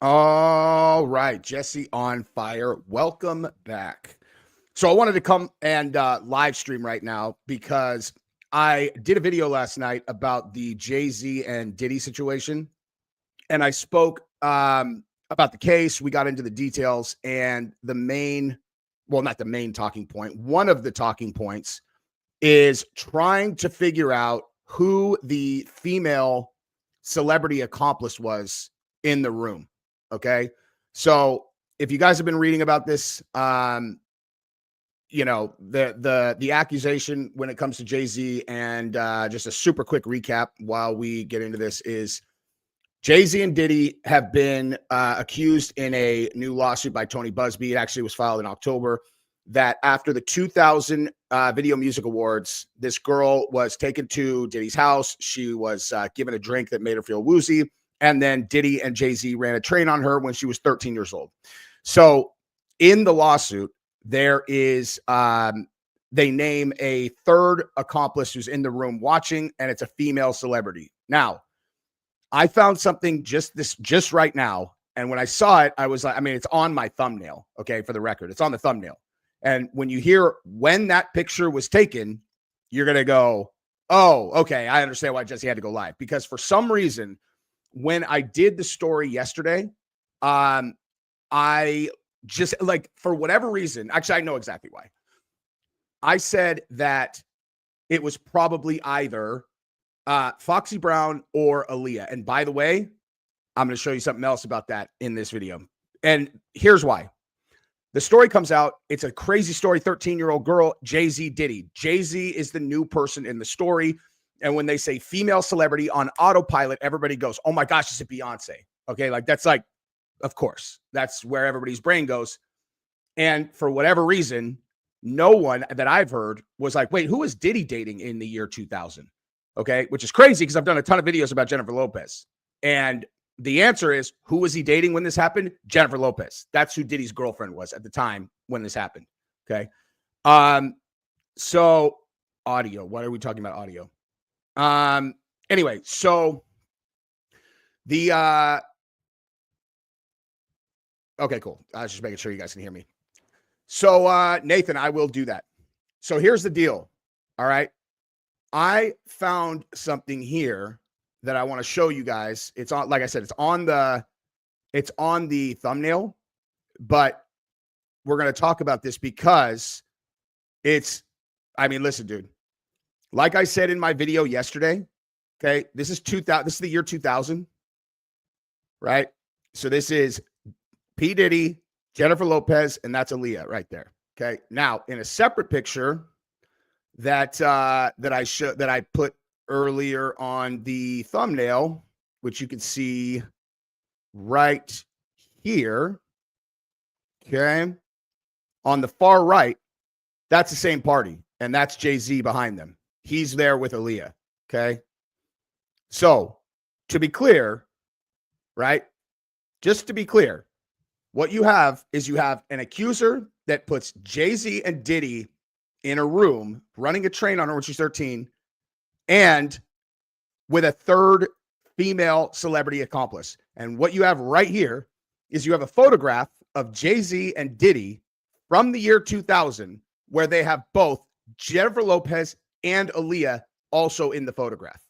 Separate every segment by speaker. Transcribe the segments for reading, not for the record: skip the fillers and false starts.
Speaker 1: All right, Jesse on fire. Welcome back. So I wanted to come and live stream right now because I did a video last night about the Jay-Z and Diddy situation, and I spoke about the case. We got into the details, and the main, well, not the main talking point. One of the talking points is trying to figure out who the female celebrity accomplice was in the room. Okay. So if you guys have been reading about this, the accusation when it comes to Jay-Z, and just a super quick recap while we get into this is Jay-Z and Diddy have been accused in a new lawsuit by Tony Busby. It actually was filed in October, that after the 2000 Video Music Awards, this girl was taken to Diddy's house. She was given a drink that made her feel woozy. And then Diddy and Jay-Z ran a train on her when she was 13 years old. So in the lawsuit, there is, they name a third accomplice who's in the room watching, and it's a female celebrity. Now, I found something just right now. And when I saw it, I was like, it's on my thumbnail. Okay. For the record, it's on the thumbnail. And when you hear when that picture was taken, you're going to go, oh, okay. I understand why Jesse had to go live, because for some reason, when I did the story yesterday, I just, like, for whatever reason, actually, I know exactly why. I said that it was probably either Foxy Brown or Aaliyah. And by the way, I'm going to show you something else about that in this video. And here's why. The story comes out. It's a crazy story. 13-year-old girl, Jay-Z, Diddy. Jay-Z is the new person in the story. And when they say female celebrity on autopilot, everybody goes, oh my gosh, it's Beyonce. Okay. Like, that's like, of course, that's where everybody's brain goes. And for whatever reason, no one that I've heard was like, wait, who is Diddy dating in the year 2000? Okay. Which is crazy, because I've done a ton of videos about Jennifer Lopez. And the answer is, who was he dating when this happened? Jennifer Lopez. That's who Diddy's girlfriend was at the time when this happened. Okay. So audio, what are we talking about? Audio. Anyway, so the, okay, cool. I was just making sure you guys can hear me. So, Nathan, I will do that. So here's the deal. All right. I found something here that I want to show you guys. It's on, like I said, it's on the thumbnail, but we're going to talk about this because listen, dude, like I said in my video yesterday, okay, this is the year 2000, right? So this is P. Diddy, Jennifer Lopez, and that's Aaliyah right there. Okay. Now, in a separate picture that I put earlier on the thumbnail, which you can see right here, okay, on the far right, that's the same party, and that's Jay-Z behind them. He's there with Aaliyah. Okay. So to be clear, right? Just to be clear, what you have is you have an accuser that puts Jay-Z and Diddy in a room running a train on her when she's 13, and with a third female celebrity accomplice. And what you have right here is you have a photograph of Jay-Z and Diddy from the year 2000, where they have both Jennifer Lopez and Aaliyah also in the photograph.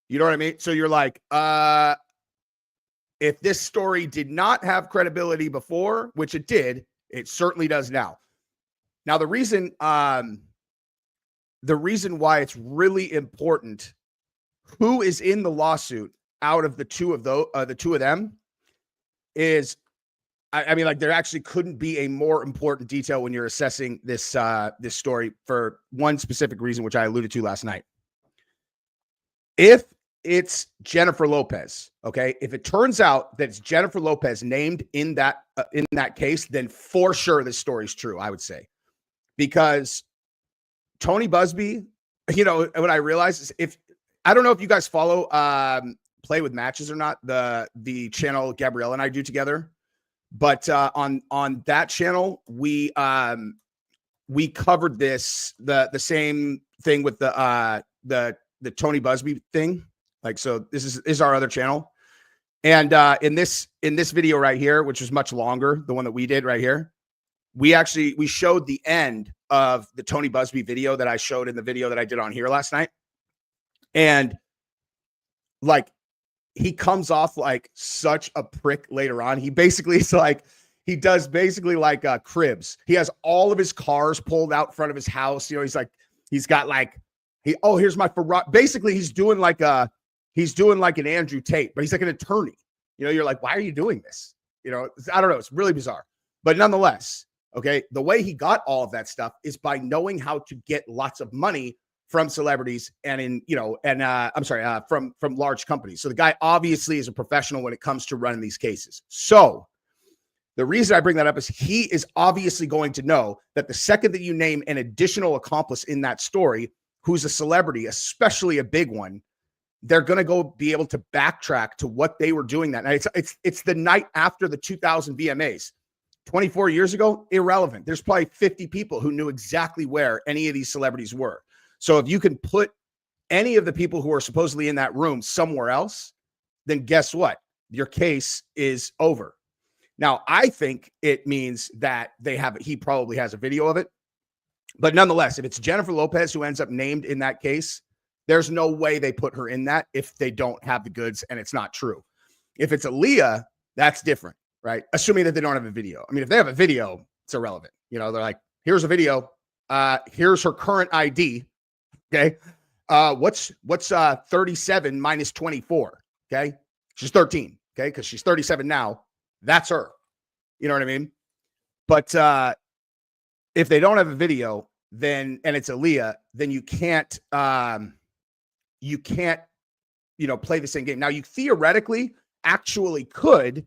Speaker 1: You know what I mean? So you're like, if this story did not have credibility before, which it did, it certainly does now. Now, the reason why it's really important who is in the lawsuit out of the two of them is, like, there actually couldn't be a more important detail when you're assessing this this story, for one specific reason, which I alluded to last night. If it's Jennifer Lopez, okay, if it turns out that it's Jennifer Lopez named in that case, then for sure this story is true, I would say, because Tony Busby, what I realized is, if I don't know if you guys follow Play with Matches or not, the channel Gabrielle and I do together. But on that channel, we covered this, the same thing with the Tony Busby thing. Like, so this is our other channel. And in this video right here, which was much longer, the one that we did right here, we showed the end of the Tony Busby video that I showed in the video that I did on here last night. And like, he comes off like such a prick later on. He basically is like, he does basically like Cribs. He has all of his cars pulled out front of his house. You know, he's got like, here's my Ferrari. Basically, he's doing like an Andrew Tate, but he's like an attorney. You know, you're like, why are you doing this? You know, I don't know. It's really bizarre. But nonetheless, okay, the way he got all of that stuff is by knowing how to get lots of money from celebrities and from large companies. So the guy obviously is a professional when it comes to running these cases. So the reason I bring that up is he is obviously going to know that the second that you name an additional accomplice in that story, who's a celebrity, especially a big one, they're going to go be able to backtrack to what they were doing that night. It's the night after the 2000 VMAs. 24 years ago, irrelevant. There's probably 50 people who knew exactly where any of these celebrities were. So if you can put any of the people who are supposedly in that room somewhere else, then guess what? Your case is over. Now, I think it means that he probably has a video of it. But nonetheless, if it's Jennifer Lopez who ends up named in that case, there's no way they put her in that if they don't have the goods and it's not true. If it's Aaliyah, that's different, right? Assuming that they don't have a video. I mean, if they have a video, it's irrelevant. You know, they're like, here's a video. Here's her current ID. Okay. What's 37 minus 24? Okay. She's 13. Okay. Because she's 37 now. That's her. You know what I mean? But if they don't have a video, then, and it's Aaliyah, then you can't, play the same game. Now, you theoretically actually could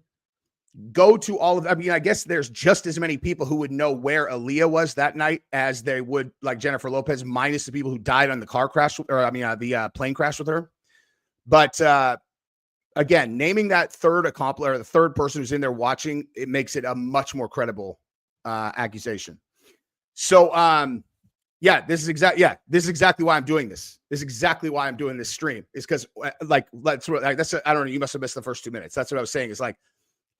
Speaker 1: go to all of, I mean, I guess there's just as many people who would know where Aaliyah was that night as they would like Jennifer Lopez, minus the people who died on the car crash, the plane crash with her. But again, naming that third accomplice or the third person who's in there watching, it makes it a much more credible accusation. So, this is exactly why I'm doing this. This is exactly why I'm doing this stream, is because I don't know. You must have missed the first 2 minutes. That's what I was saying. Is like,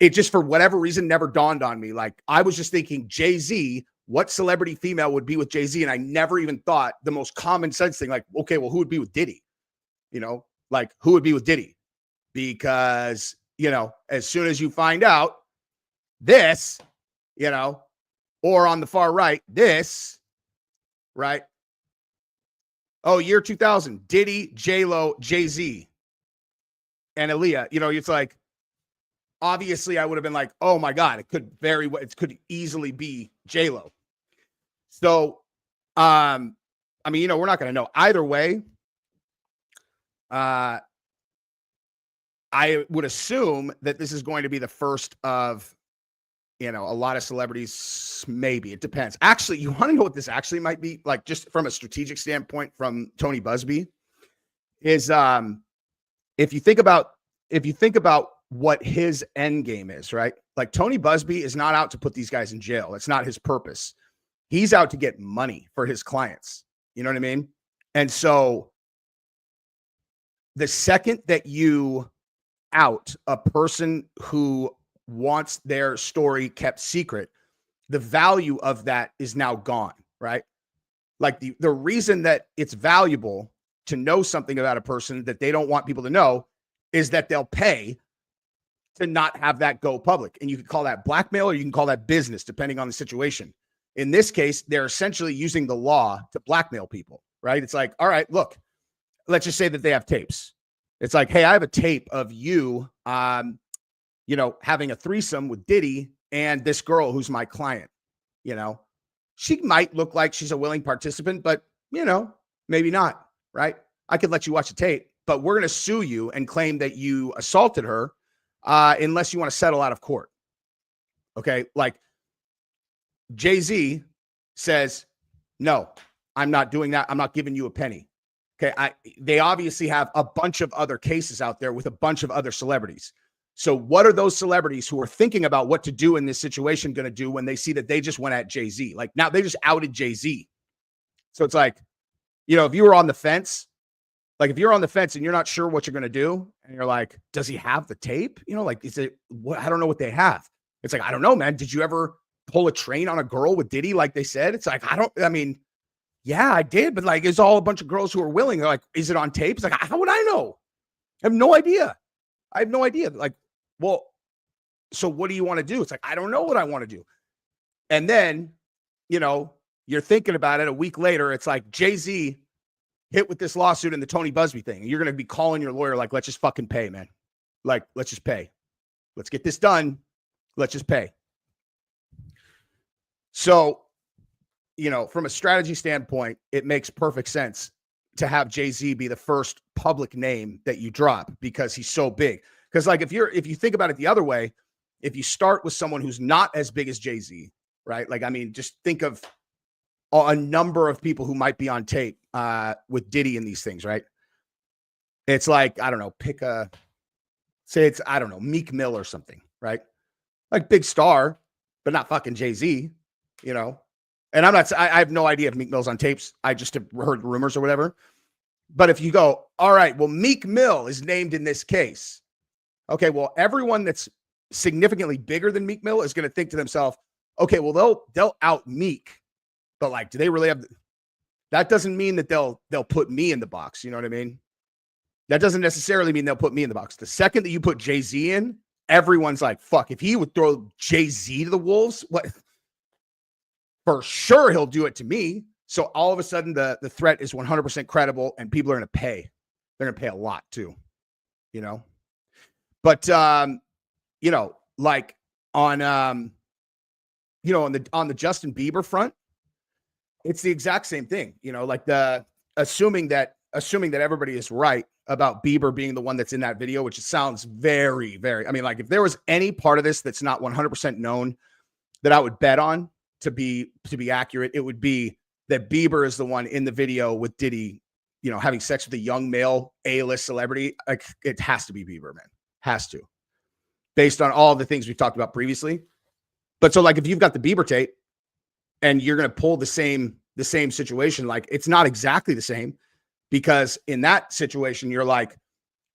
Speaker 1: it just, for whatever reason, never dawned on me. Like, I was just thinking Jay-Z, what celebrity female would be with Jay-Z? And I never even thought the most common sense thing, like, okay, well, who would be with Diddy? You know, like, who would be with Diddy? Because, you know, as soon as you find out this, you know, or on the far right, this, right? Oh, year 2000, Diddy, J-Lo, Jay-Z, and Aaliyah. You know, it's like, obviously I would have been like, oh my God, it could easily be J-Lo. So, I mean, you know, we're not going to know either way. I would assume that this is going to be the first of, you know, a lot of celebrities. Maybe it depends. Actually, you want to know what this actually might be like, just from a strategic standpoint from Tony Busby, is if you think about what his end game is, right? Like, Tony Busby is not out to put these guys in jail. That's not his purpose. He's out to get money for his clients. You know what I mean? And so the second that you out a person who wants their story kept secret, the value of that is now gone, right? Like, the reason that it's valuable to know something about a person that they don't want people to know is that they'll pay to not have that go public. And you can call that blackmail or you can call that business, depending on the situation. In this case, they're essentially using the law to blackmail people, right? It's like, all right, look, let's just say that they have tapes. It's like, hey, I have a tape of you, you know, having a threesome with Diddy and this girl who's my client. You know, she might look like she's a willing participant, but, you know, maybe not, right? I could let you watch the tape, but we're going to sue you and claim that you assaulted her unless you want to settle out of court. Okay. Like, Jay-Z says, no, I'm not doing that. I'm not giving you a penny. Okay. They obviously have a bunch of other cases out there with a bunch of other celebrities. So what are those celebrities who are thinking about what to do in this situation going to do when they see that they just went at Jay-Z? Like, now they just outed Jay-Z. So it's like, you know, if you were on the fence Like if you're on the fence and you're not sure what you're going to do and you're like, does he have the tape? You know, like, is it what? I don't know what they have. It's like, I don't know, man. Did you ever pull a train on a girl with Diddy? Like they said, it's like, yeah, I did. But like, it's all a bunch of girls who are willing. They're like, is it on tape? It's like, how would I know? I have no idea. Like, well, so what do you want to do? It's like, I don't know what I want to do. And then, you know, you're thinking about it a week later. It's like Jay-Z hit with this lawsuit and the Tony Busby thing. And you're going to be calling your lawyer like, let's just fucking pay, man. Like, let's just pay. Let's get this done. Let's just pay. So, you know, from a strategy standpoint, it makes perfect sense to have Jay-Z be the first public name that you drop because he's so big. Because like if you think about it the other way, if you start with someone who's not as big as Jay-Z, right? Like, I mean, just think of a number of people who might be on tape with Diddy and these things, right? It's like, I don't know, Meek Mill or something, right? Like big star, but not fucking Jay-Z, you know? And I have no idea if Meek Mill's on tapes. I just have heard rumors or whatever. But if you go, all right, well, Meek Mill is named in this case. Okay, well, everyone that's significantly bigger than Meek Mill is going to think to themselves, okay, well, they'll out Meek, but like, do they really have? That doesn't mean that they'll put me in the box. You know what I mean? That doesn't necessarily mean they'll put me in the box. The second that you put Jay-Z in, everyone's like, fuck, if he would throw Jay-Z to the wolves, what? For sure, he'll do it to me. So all of a sudden, the threat is 100% credible, and people are going to pay. They're going to pay a lot too, you know. But you know, like on you know, on the Justin Bieber front, it's the exact same thing. You know, like assuming that everybody is right about Bieber being the one that's in that video, which sounds very, very. I mean, like if there was any part of this that's not 100% known that I would bet on to be accurate, it would be that Bieber is the one in the video with Diddy, you know, having sex with a young male A-list celebrity. Like it has to be Bieber, man. Has to, based on all the things we've talked about previously. But so like if you've got the Bieber tape and you're going to pull the same situation, like it's not exactly the same, because in that situation, you're like,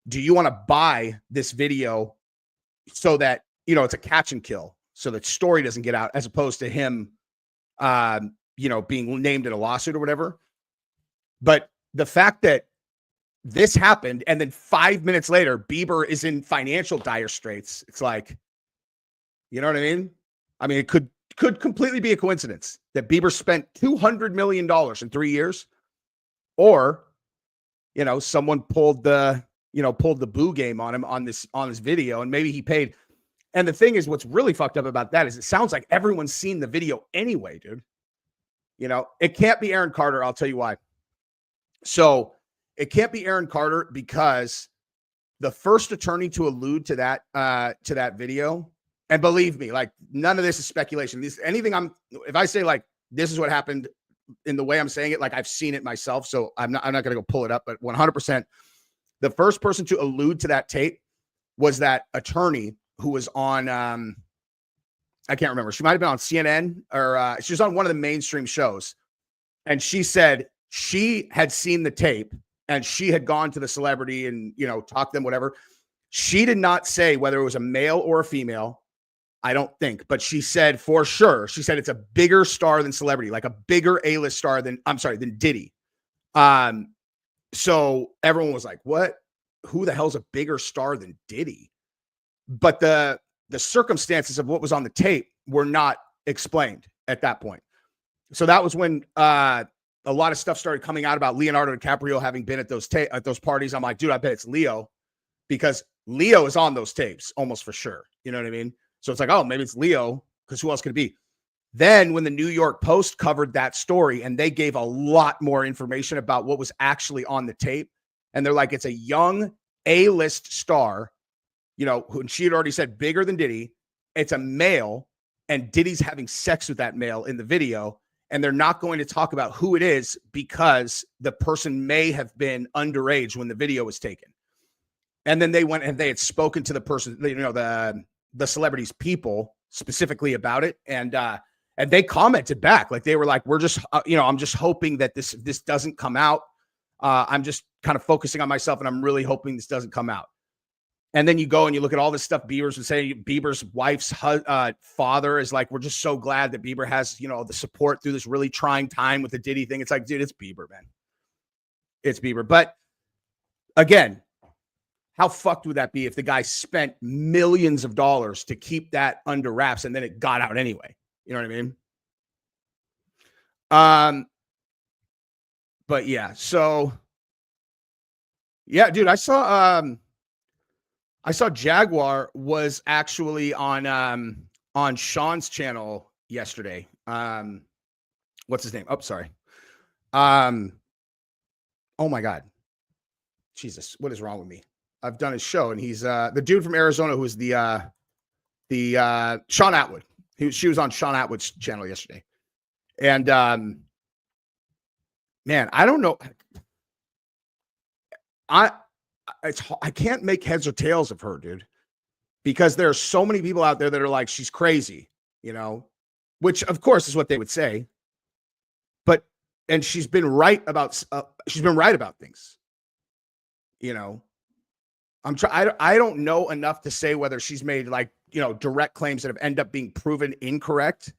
Speaker 1: do you want to buy this video so that, you know, it's a catch and kill, so that story doesn't get out, as opposed to him, you know, being named in a lawsuit or whatever. But the fact that this happened and then 5 minutes later, Bieber is in financial dire straits. It's like, you know what I mean? I mean, it could completely be a coincidence that Bieber spent $200 million in 3 years, or, you know, someone pulled the boo game on him on this video, and maybe he paid. And the thing is, what's really fucked up about that is it sounds like everyone's seen the video anyway, dude. You know, it can't be Aaron Carter. I'll tell you why. So it can't be Aaron Carter because the first attorney to allude to that video, and believe me, like none of this is speculation. If I say like this is what happened in the way I'm saying it, like I've seen it myself, so I'm not going to go pull it up, but 100%, the first person to allude to that tape was that attorney who was on, I can't remember. She might've been on CNN or she was on one of the mainstream shows. And she said she had seen the tape and she had gone to the celebrity and, you know, talked to them, whatever. She did not say whether it was a male or a female. I don't think, but she said for sure, she said it's a bigger star than celebrity, like a bigger A-list star than Diddy. So everyone was like, what? Who the hell's a bigger star than Diddy? But the circumstances of what was on the tape were not explained at that point. So that was when a lot of stuff started coming out about Leonardo DiCaprio having been at those parties. I'm like, dude, I bet it's Leo, because Leo is on those tapes almost for sure. You know what I mean? So it's like, oh, maybe it's Leo, because who else could it be? Then when the New York Post covered that story and they gave a lot more information about what was actually on the tape, and they're like, it's a young A-list star, you know, who she had already said bigger than Diddy. It's a male, and Diddy's having sex with that male in the video. And they're not going to talk about who it is because the person may have been underage when the video was taken. And then they went and they had spoken to the person, you know, the celebrity's people specifically about it. And they commented back. Like they were like, we're just, you know, I'm just hoping that this doesn't come out. I'm just kind of focusing on myself, and I'm really hoping this doesn't come out. And then you go and you look at all this stuff Bieber's been saying. Bieber's wife's father is like, we're just so glad that Bieber has, the support through this really trying time with the Diddy thing. It's like, dude, it's Bieber, man. It's Bieber. But again, how fucked would that be if the guy spent millions of dollars to keep that under wraps and then it got out anyway? You know what I mean? But yeah, so yeah, dude, I saw Jaguar was actually on Sean's channel yesterday. What's his name? Oh, sorry. Oh my God. Jesus, what is wrong with me? I've done his show, and he's the dude from Arizona who's the Sean Atwood. She was on Sean Atwood's channel yesterday. And man, I don't know. I can't make heads or tails of her, dude, because there are so many people out there that are like, she's crazy, which of course is what they would say. And she's been right about things, I don't know enough to say whether she's made direct claims that have ended up being proven incorrect.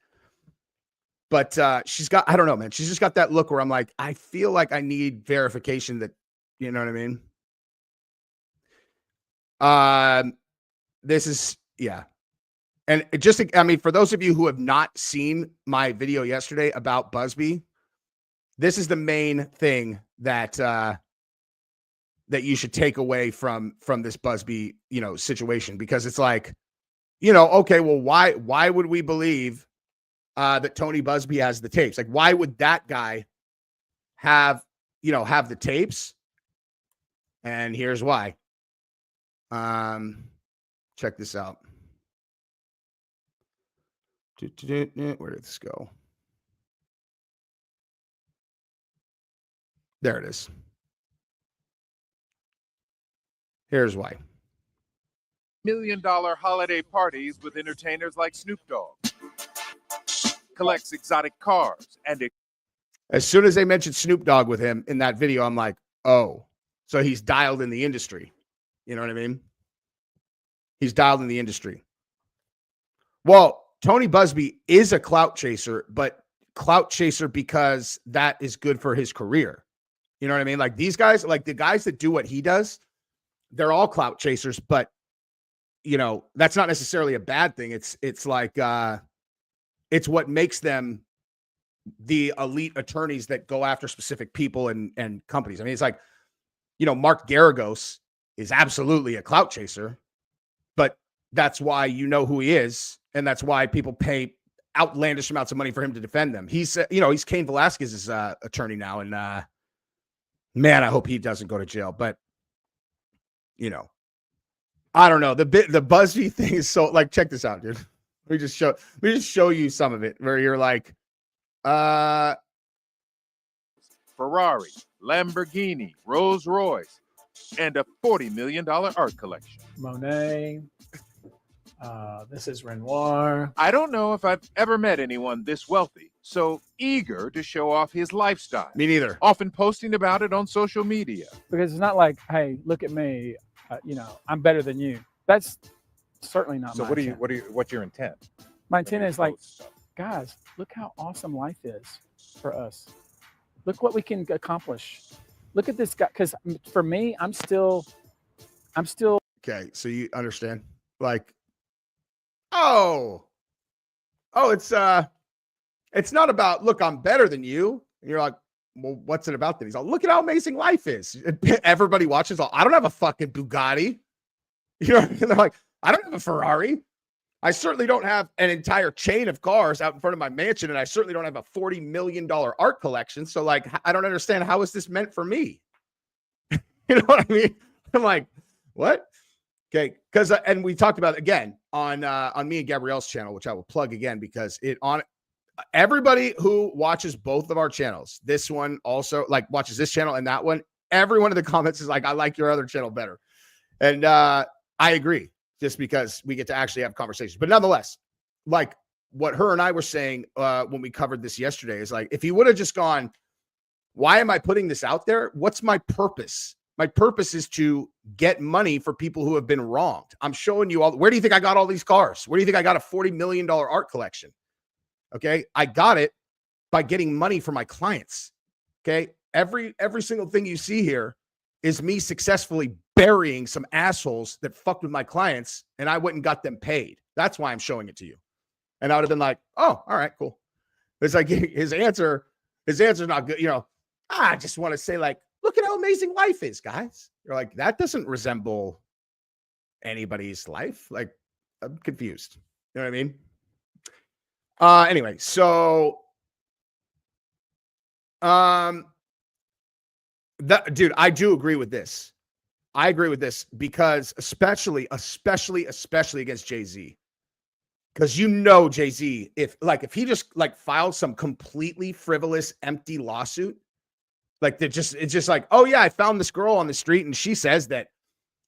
Speaker 1: But she's got, I don't know, man. She's just got that look where I'm like, I feel like I need verification that, you know what I mean? This is, yeah. And it just, I mean, for those of you who have not seen my video yesterday about Busby, this is the main thing that that you should take away from this Busby, situation, because it's like, okay, well, why would we believe that Tony Busby has the tapes? Like, why would that guy have the tapes? And here's why. Check this out. Where did this go? There it is. Here's why.
Speaker 2: $1 million holiday parties with entertainers like Snoop Dogg. Collects exotic cars and
Speaker 1: as soon as they mentioned Snoop Dogg with him in that video, I'm like, oh, so he's dialed in the industry. You know what I mean? He's dialed in the industry. Well, Tony Busby is a clout chaser, but clout chaser because that is good for his career. You know what I mean? Like these guys, like the guys that do what he does, they're all clout chasers, but that's not necessarily a bad thing. It's like it's what makes them the elite attorneys that go after specific people and companies. I mean, it's like, Mark Garagos is absolutely a clout chaser, but that's why who he is, and that's why people pay outlandish amounts of money for him to defend them. He's he's Cain Velasquez's attorney now, and man, I hope he doesn't go to jail. But I don't know. The Busby thing is so, like, check this out, dude. Let me just show you some of it where you're like,
Speaker 2: Ferrari, Lamborghini, Rolls Royce, and a $40 million art collection.
Speaker 3: Monet. This is Renoir.
Speaker 2: I don't know if I've ever met anyone this wealthy, so eager to show off his lifestyle.
Speaker 1: Me neither.
Speaker 2: Often posting about it on social media.
Speaker 3: Because it's not like, hey, look at me, I'm better than you. That's certainly not.
Speaker 4: So what's your intent?
Speaker 3: My intent is like, guys, look how awesome life is for us. Look what we can accomplish. Look at this guy. Because for me, I'm still.
Speaker 1: Okay, so you understand, like, oh, it's not about, look, I'm better than you. And you're like, well, what's it about then? He's like, look at how amazing life is. Everybody watches. I don't have a fucking Bugatti. They're like, I don't have a Ferrari. I certainly don't have an entire chain of cars out in front of my mansion, and I certainly don't have a $40 million art collection. So, like, I don't understand, how is this meant for me? You know what I mean? I'm like, what? Okay, because and we talked about it again on me and Gabrielle's channel, which I will plug again, because everybody who watches both of our channels, this one also, like, watches this channel and that one, every one of the comments is like, I like your other channel better. And I agree, just because we get to actually have conversations. But nonetheless, like what her and I were saying when we covered this yesterday is like, if he would have just gone, Why am I putting this out there? What's my purpose? My purpose is to get money for people who have been wronged. I'm showing you all. Where do you think I got all these cars? Where do you think I got a $40 million art collection? Okay. I got it by getting money for my clients. Okay. Every single thing you see here is me successfully burying some assholes that fucked with my clients, and I went and got them paid. That's why I'm showing it to you. And I would have been like, oh, all right, cool. It's like his answer's not good. You know, I just want to say, like, look at how amazing life is, guys. You're like, that doesn't resemble anybody's life. Like, I'm confused. You know what I mean? Anyway, so dude, I do agree with this. I agree with this because especially against Jay-Z. Because you know Jay-Z, if he just like filed some completely frivolous, empty lawsuit, like it's just like, oh yeah, I found this girl on the street and she says that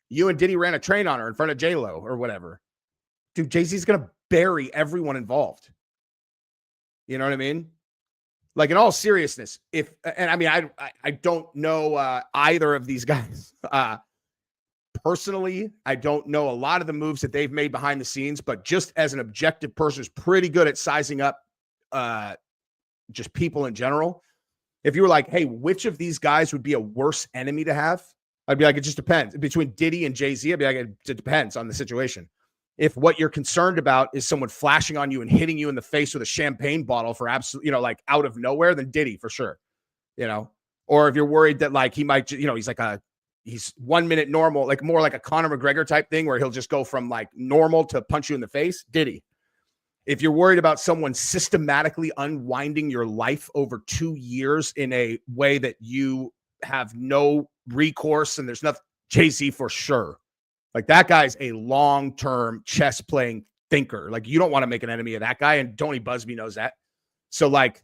Speaker 1: you and Diddy ran a train on her in front of J-Lo or whatever. Dude, Jay-Z's gonna bury everyone involved. You know what I mean? Like, in all seriousness, I don't know either of these guys personally. I don't know a lot of the moves that they've made behind the scenes, but just as an objective person who's pretty good at sizing up just people in general. If you were like, hey, which of these guys would be a worse enemy to have? I'd be like, it just depends. Between Diddy and Jay-Z, I'd be like, it depends on the situation. If what you're concerned about is someone flashing on you and hitting you in the face with a champagne bottle for absolute, like out of nowhere, then Diddy for sure, or if you're worried that like he might, he's 1 minute normal, like more like a Conor McGregor type thing where he'll just go from like normal to punch you in the face, Diddy. If you're worried about someone systematically unwinding your life over 2 years in a way that you have no recourse and there's nothing, Jay-Z for sure. Like that guy's a long-term chess playing thinker. Like you don't want to make an enemy of that guy. And Tony Busby knows that. So like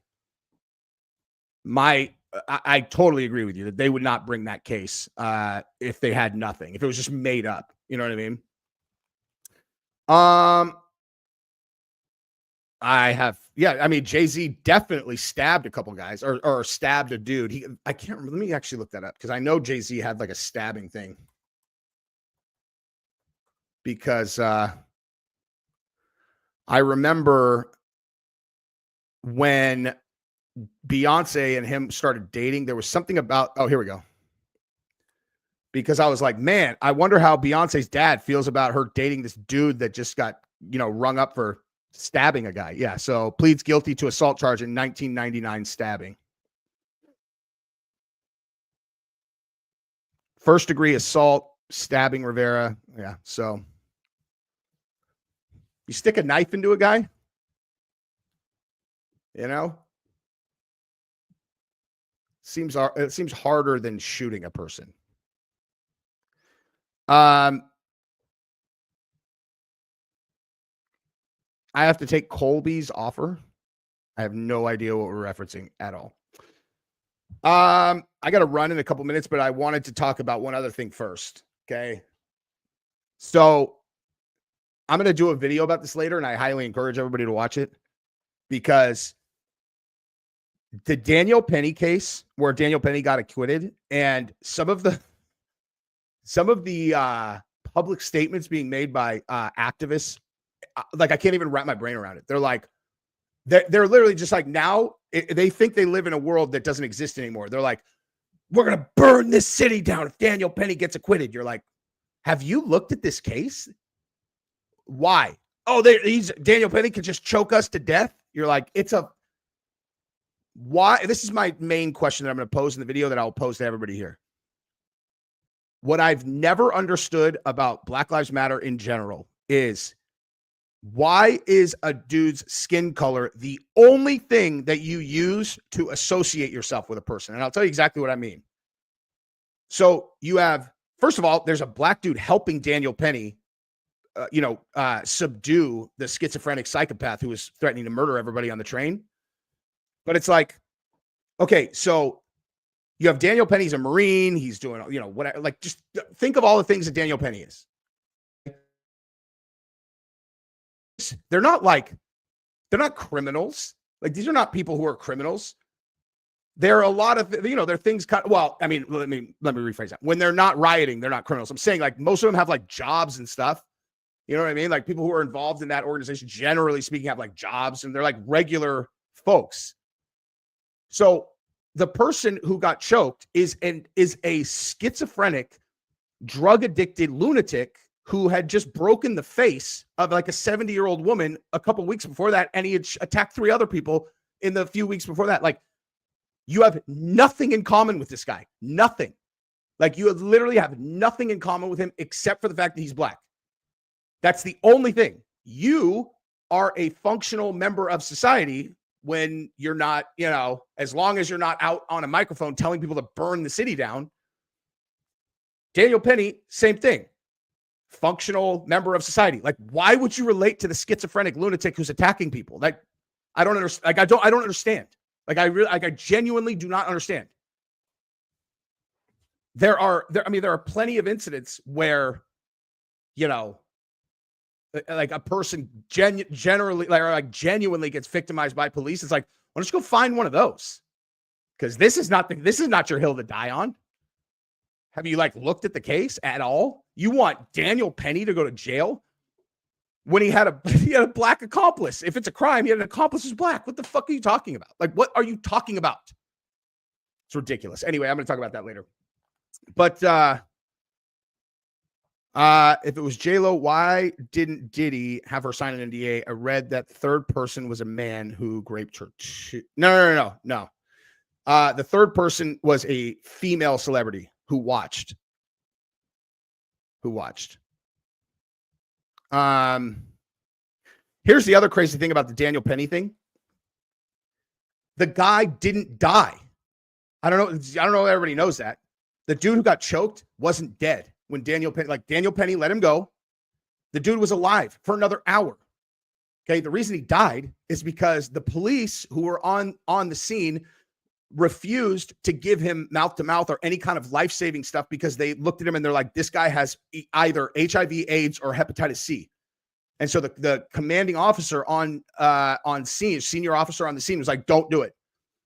Speaker 1: I totally agree with you that they would not bring that case if they had nothing, if it was just made up. You know what I mean? Jay-Z definitely stabbed a couple guys or stabbed a dude. I can't remember. Let me actually look that up because I know Jay-Z had like a stabbing thing. Because I remember when Beyonce and him started dating, there was something about, oh, here we go. Because I was like, man, I wonder how Beyonce's dad feels about her dating this dude that just got, rung up for stabbing a guy. Yeah. So pleads guilty to assault charge in 1999 stabbing. First degree assault, stabbing Rivera. Yeah. So you stick a knife into a guy, it seems harder than shooting a person. I have to take Colby's offer. I have no idea what we're referencing at all. I got to run in a couple minutes, but I wanted to talk about one other thing first. Okay. So I'm going to do a video about this later, and I highly encourage everybody to watch it because the Daniel Penny case where Daniel Penny got acquitted and some of the public statements being made by activists, like I can't even wrap my brain around it. They're like, they're literally just like now they think they live in a world that doesn't exist anymore. They're like, we're going to burn this city down if Daniel Penny gets acquitted. You're like, have you looked at this case? Why? Oh, Daniel Penny can just choke us to death. You're like, why? This is my main question that I'm going to pose in the video that I'll pose to everybody here. What I've never understood about Black Lives Matter in general is why is a dude's skin color the only thing that you use to associate yourself with a person? And I'll tell you exactly what I mean. So you have, first of all, there's a black dude helping Daniel Penny subdue the schizophrenic psychopath who was threatening to murder everybody on the train. But it's like, okay, so you have Daniel Penny's a Marine. He's doing, whatever. Like, just think of all the things that Daniel Penny is. They're not criminals. Like, these are not people who are criminals. there are a lot of, there are things well, I mean, let me rephrase that. When they're not rioting, they're not criminals. I'm saying like most of them have like jobs and stuff. You know what I mean? Like people who are involved in that organization, generally speaking, have like jobs and they're like regular folks. So the person who got choked is a schizophrenic, drug addicted lunatic who had just broken the face of like a 70-year-old woman a couple weeks before that. And he had attacked 3 other people in the few weeks before that. Like, you have nothing in common with this guy. Nothing. Like, you literally have nothing in common with him except for the fact that he's black. That's the only thing. You are a functional member of society when you're not, as long as you're not out on a microphone telling people to burn the city down. Daniel Penny, same thing. Functional member of society. Like, why would you relate to the schizophrenic lunatic who's attacking people? Like, I don't understand. Like, I don't understand. Like, I genuinely do not understand. There are plenty of incidents where, like a person genuinely gets victimized by police. It's like, why don't you go find one of those? Because this is not your hill to die on. Have you like looked at the case at all? You want Daniel Penny to go to jail when he had a black accomplice? If it's a crime, he had an accomplice who's black. What the fuck are you talking about? Like, what are you talking about? It's ridiculous. Anyway, I'm going to talk about that later. But if it was J-Lo, why didn't Diddy have her sign an NDA? I read that the third person was a man who raped her. No. The third person was a female celebrity who watched. Here's the other crazy thing about the Daniel Penny thing. The guy didn't die. I don't know if everybody knows that. The dude who got choked wasn't dead when Daniel Penny let him go. The dude was alive for another hour. Okay. The reason he died is because the police who were on the scene refused to give him mouth to mouth or any kind of life-saving stuff because they looked at him and they're like, this guy has either HIV, AIDS, or hepatitis C. And so the commanding officer on scene, senior officer on the scene was like, don't do it.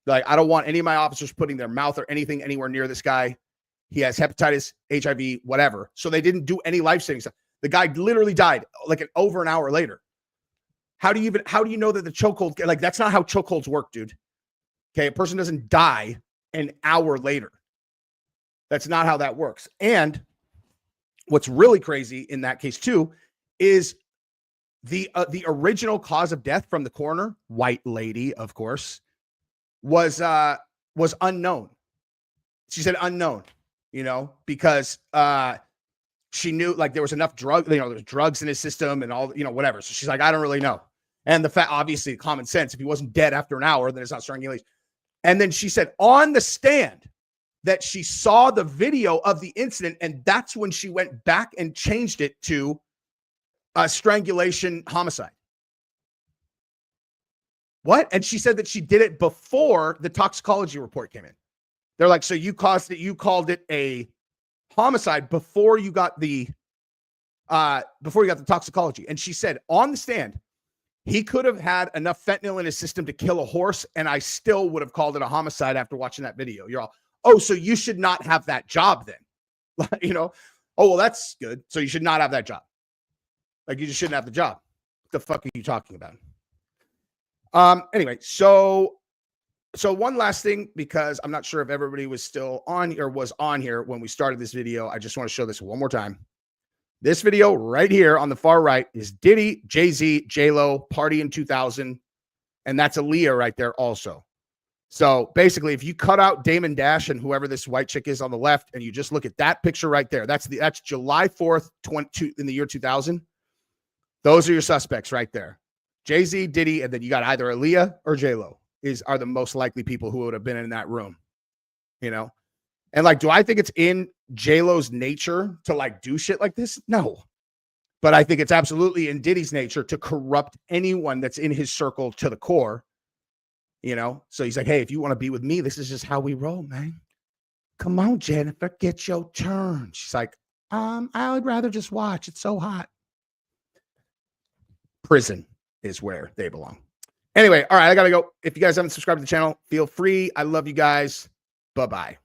Speaker 1: Like, I don't want any of my officers putting their mouth or anything anywhere near this guy. He has hepatitis, HIV, whatever. So they didn't do any life-saving stuff. The guy literally died like over an hour later. How do you know that the chokehold, like, that's not how chokeholds work, dude. Okay. A person doesn't die an hour later. That's not how that works. And what's really crazy in that case too, is the original cause of death from the coroner, white lady, of course, was unknown. She said unknown, because she knew like there was enough there's drugs in his system and all, whatever. So she's like, I don't really know. And the fact, obviously, common sense, if he wasn't dead after an hour, then it's not strangulation. And then she said on the stand that she saw the video of the incident, and that's when she went back and changed it to a strangulation homicide. What? And she said that she did it before the toxicology report came in. They're like, so you called it a homicide before you got the toxicology. And she said on the stand, he could have had enough fentanyl in his system to kill a horse, and I still would have called it a homicide after watching that video. You're all, oh, so you should not have that job then. Oh, well, that's good. So you should not have that job. Like, you just shouldn't have the job. What the fuck are you talking about? Anyway, so one last thing, because I'm not sure if everybody was still on here, was on here when we started this video. I just want to show this one more time. This video right here on the far right is Diddy, Jay-Z, J-Lo, Party in 2000. And that's Aaliyah right there also. So basically, if you cut out Damon Dash and whoever this white chick is on the left, and you just look at that picture right there, that's July 4th, in the year 2000. Those are your suspects right there. Jay-Z, Diddy, and then you got either Aaliyah or J-Lo are the most likely people who would have been in that room, And like, do I think it's in J-Lo's nature to like do shit like this? No. But I think it's absolutely in Diddy's nature to corrupt anyone that's in his circle to the core, So he's like, hey, if you want to be with me, this is just how we roll, man. Come on, Jennifer, get your turn. She's like, I would rather just watch. It's so hot. Prison is where they belong. Anyway, all right, I gotta go. If you guys haven't subscribed to the channel, feel free. I love you guys. Bye-bye.